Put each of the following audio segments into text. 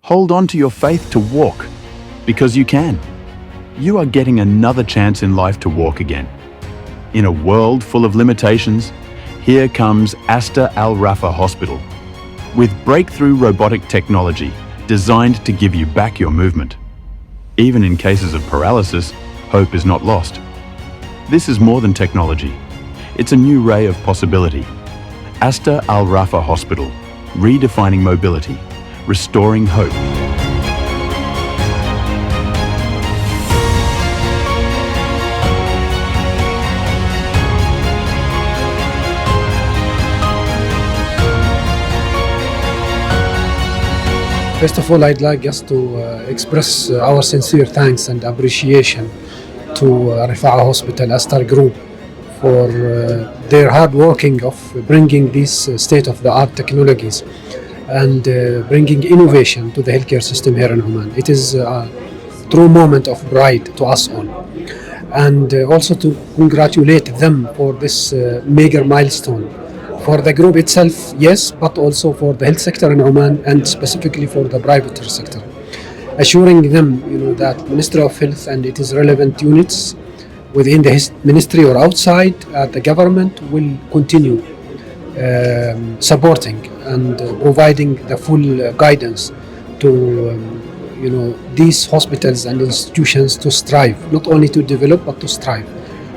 Hold on to your faith to walk, because you can. You are getting another chance in life to walk again. In a world full of limitations, here comes Aster Al Raffah Hospital, with breakthrough robotic technology designed to give you back your movement. Even in cases of paralysis, hope is not lost. This is more than technology. It's a new ray of possibility. Aster Al Raffah Hospital, redefining mobility, restoring hope. First of all, I'd like us to express our sincere thanks and appreciation to Rifaa Hospital Aster Group for their hard working of bringing these state-of-the-art technologies and bringing innovation to the healthcare system here in Oman. It is a true moment of pride to us all. And also to congratulate them for this major milestone. For the group itself, yes, but also for the health sector in Oman and specifically for the private sector. Assuring them, that Ministry of Health and its relevant units within the ministry or outside the government will continue supporting and providing the full guidance to these hospitals and institutions to strive, not only to develop but to strive,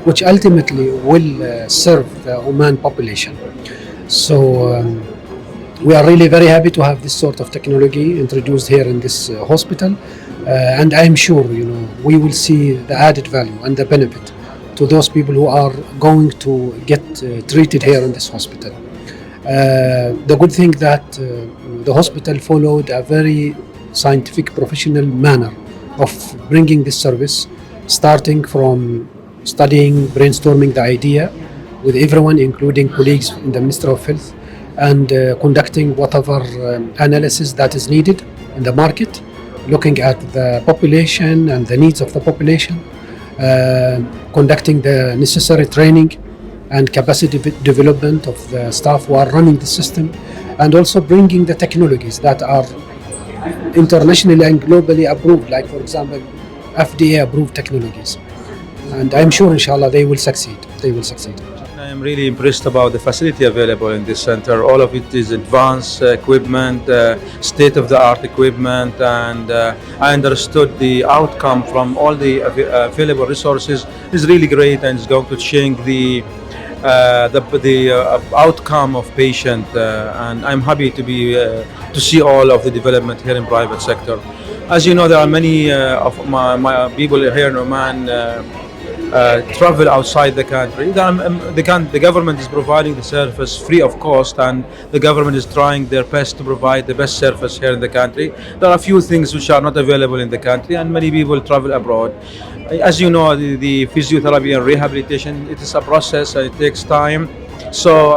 which ultimately will serve the Oman population. So we are really very happy to have this sort of technology introduced here in this hospital, and I am sure we will see the added value and the benefit to those people who are going to get treated here in this hospital. The good thing that the hospital followed a very scientific, professional manner of bringing this service, starting from studying, brainstorming the idea with everyone, including colleagues in the Ministry of Health, and conducting whatever analysis that is needed in the market, looking at the population and the needs of the population, conducting the necessary training and capacity development of the staff who are running the system, and also bringing the technologies that are internationally and globally approved, like for example FDA approved technologies. And I'm sure inshallah they will succeed. I am really impressed about the facility available in this center. All of it is advanced equipment, state-of-the-art equipment, and I understood the outcome from all the available resources is really great and is going to change the outcome of patient. And I'm happy to see all of the development here in private sector. As you know, there are many of my people here in Oman travel outside the country. The government is providing the service free of cost, and the government is trying their best to provide the best service here in the country. There are a few things which are not available in the country, and many people travel abroad. As you know, the physiotherapy and rehabilitation, it is a process and it takes time. So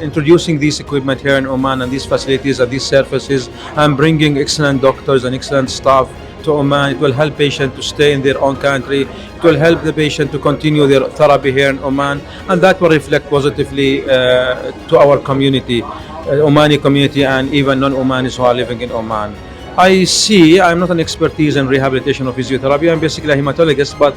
introducing this equipment here in Oman and these facilities and these services and bringing excellent doctors and excellent staff to Oman, it will help patients to stay in their own country. It will help the patient to continue their therapy here in Oman, and that will reflect positively to our community, Omani community, and even non-Omanis who are living in Oman. I'm not an expertise in rehabilitation or physiotherapy. I'm basically a hematologist, but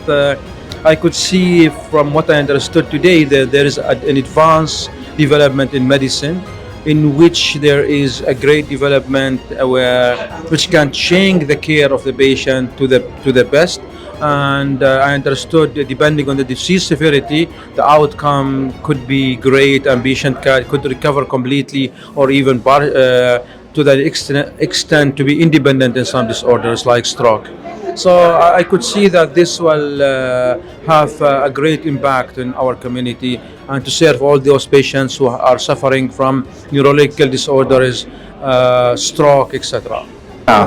I could see from what I understood today that there is an advanced development in medicine, in which there is a great development which can change the care of the patient to the best. And I understood depending on the disease severity, the outcome could be great and patient could recover completely or even to the extent to be independent in some disorders like stroke. So I could see that this will have a great impact in our community and to serve all those patients who are suffering from neurological disorders, stroke, etc.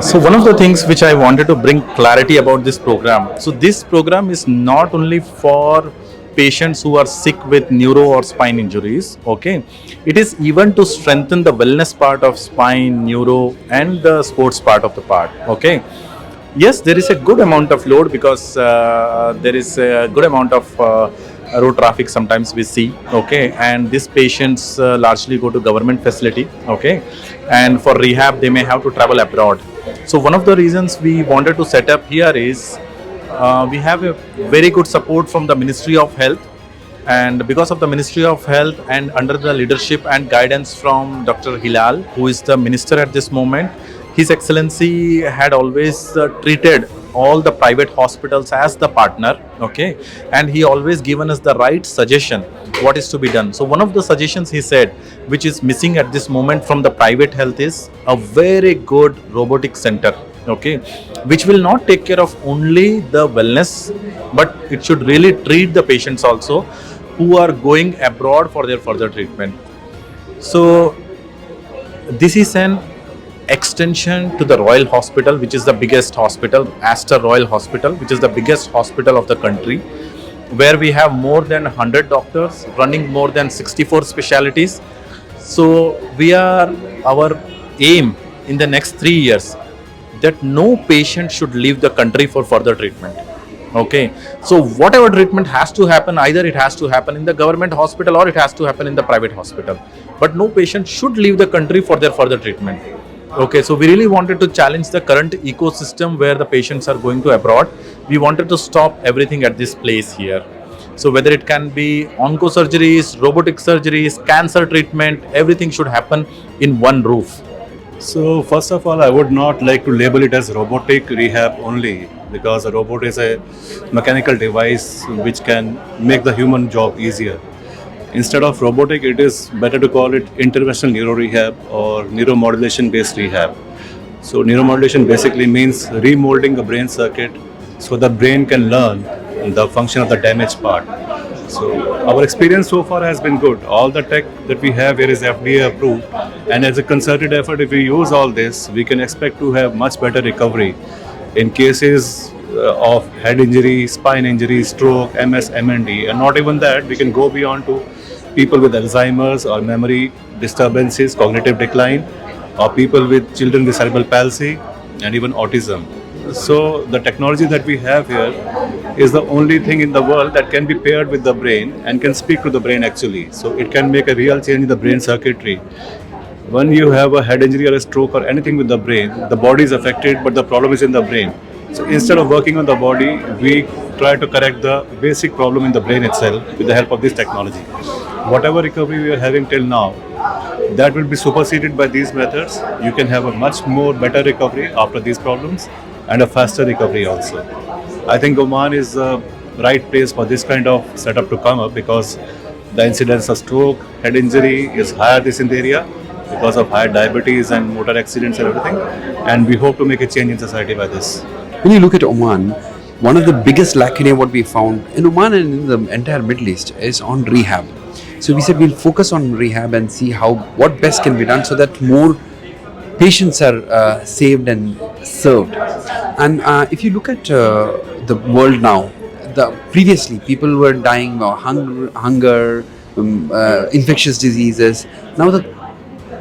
So one of the things which I wanted to bring clarity about this program. So this program is not only for patients who are sick with neuro or spine injuries, okay? It is even to strengthen the wellness part of spine, neuro, and the sports part of the part, okay? Yes, there is a good amount of load because there is a good amount of road traffic sometimes we see, okay, and these patients largely go to government facility, okay, and for rehab they may have to travel abroad, So one of the reasons we wanted to set up here is we have a very good support from the Ministry of Health, and because of the Ministry of Health and under the leadership and guidance from Dr. Hilal, who is the minister at this moment, His Excellency had always treated all the private hospitals as the partner, okay, and he always given us the right suggestion what is to be done. So one of the suggestions he said, which is missing at this moment from the private health, is a very good robotic center, okay, which will not take care of only the wellness, but it should really treat the patients also who are going abroad for their further treatment. So this is an extension to the Royal Hospital, which is the biggest hospital, Aster Royal Hospital, which is the biggest hospital of the country, where we have more than 100 doctors running more than 64 specialties. So our aim in the next 3 years that no patient should leave the country for further treatment. Okay, so whatever treatment has to happen, either it has to happen in the government hospital or it has to happen in the private hospital, but no patient should leave the country for their further treatment. Okay, so we really wanted to challenge the current ecosystem where the patients are going to abroad. We wanted to stop everything at this place here. So whether it can be onco surgeries, robotic surgeries, cancer treatment, everything should happen in one roof. So first of all, I would not like to label it as robotic rehab only, because a robot is a mechanical device which can make the human job easier. Instead of robotic, it is better to call it interventional neuro-rehab or neuromodulation based rehab. So neuromodulation basically means remolding the brain circuit so the brain can learn the function of the damaged part. So our experience so far has been good. All the tech that we have here is FDA approved, and as a concerted effort, if we use all this, we can expect to have much better recovery in cases of head injury, spine injury, stroke, MS, MND, and not even that, we can go beyond to people with Alzheimer's or memory disturbances, cognitive decline, or people with children with cerebral palsy and even autism. So the technology that we have here is the only thing in the world that can be paired with the brain and can speak to the brain actually. So it can make a real change in the brain circuitry. When you have a head injury or a stroke or anything with the brain, the body is affected, but the problem is in the brain. So instead of working on the body, we try to correct the basic problem in the brain itself with the help of this technology. Whatever recovery we are having till now, that will be superseded by these methods. You can have a much more better recovery after these problems and a faster recovery also. I think Oman is the right place for this kind of setup to come up, because the incidence of stroke, head injury is higher in the area because of higher diabetes and motor accidents and everything. And we hope to make a change in society by this. When you look at Oman, one of the biggest lacunae what we found in Oman and in the entire Middle East is on rehab. So we said we'll focus on rehab and see what best can be done so that more patients are saved and served. And if you look at the world now, previously people were dying of hunger, infectious diseases. Now the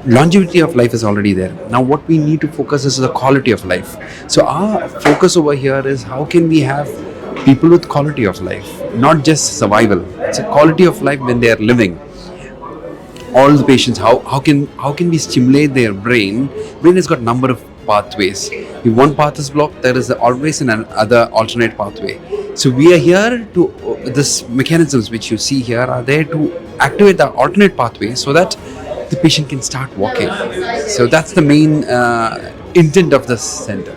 longevity of life is already there. Now what we need to focus is the quality of life. So our focus over here is how can we have people with quality of life, not just survival. It's a quality of life when they are living. All the patients, how can we stimulate their brain? Brain has got number of pathways. If one path is blocked, there is always another alternate pathway. So we are here to this mechanisms which you see here are there to activate the alternate pathway so that the patient can start walking. So that's the main intent of this center.